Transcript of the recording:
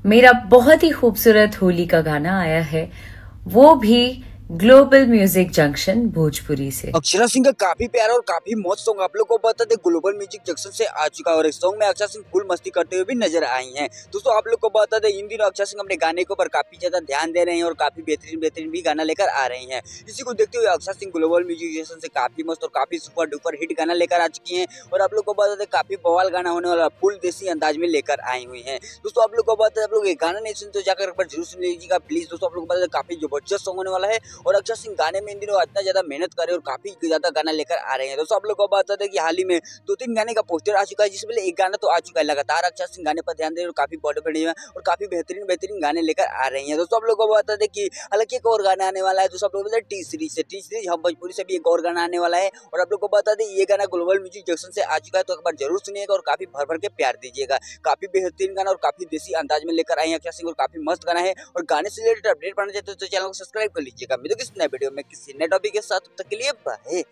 मेरा बहुत ही खूबसूरत होली का गाना आया है, वो भी ग्लोबल म्यूजिक जंक्शन भोजपुरी से। अक्षरा सिंह का काफी प्यारा और काफी मौज सॉन्ग आप लोग को बता दे ग्लोबल म्यूजिक जंक्शन से आ चुका है और इस सॉन्ग में अक्षरा सिंह फुल मस्ती करते हुए भी नजर आई हैं। दोस्तों आप लोग को बता दे इन दिनों अक्षरा सिंह अपने गाने के ऊपर काफी ज्यादा ध्यान दे रहे हैं और काफी बेहतरीन भी गाना लेकर आ रही हैं। इसी को देखते हुए Akshara Singh global music junction से काफी मस्त और काफी सुपर डुपर हिट गाना लेकर आ चुकी है और आप लोग को बता दे काफी बवाल गाना होने वाला फुल देसी अंदाज में लेकर आई हुई है। दोस्तों आप लोग को बता आप लोग ये गाना नहीं सुनते तो जाकर एक बार जरूर सुन लीजिएगा प्लीज। दोस्तों आप लोग को बता काफी जबरदस्त सॉन्ग होने वाला है और अक्षरा सिंह गाने में इन दिनों इतना ज्यादा मेहनत करे और काफी ज्यादा गाना लेकर आ रहे हैं। दोस्तों आप लोग को बता दें कि हाल ही में 2-3 गाने का पोस्टर आ चुका है, जिसमें एक गाना तो आ चुका है। लगातार अक्षरा सिंह गाने पर ध्यान दे और काफी बड़े बड़े और काफी बेहतरीन गाने लेकर आ रही है। दोस्तों आप लोग को बता दें कि हालांकि एक और गाना आने वाला है। दोस्तों आप लोग टी सीरीज हम भोजपुरी से भी एक और गाना आने वाला है और आप लोग को बता दें ये गाना ग्लोबल म्यूजिक जंक्शन से आ चुका है, तो एक बार जरूर सुनिएगा और काफी भर भर के प्यार दीजिएगा। काफी बेहतरीन गाना और काफी देसी अंदाज में लेकर आई है अक्षरा सिंह और काफी मस्त गाना है और गाने से रिलेटेड अपडेट पाना चाहते हो तो चैनल को सब्सक्राइब कर लीजिएगा। मिलते किसी नए वीडियो में किसी नए टॉपिक के साथ, तब तक के लिए बाय।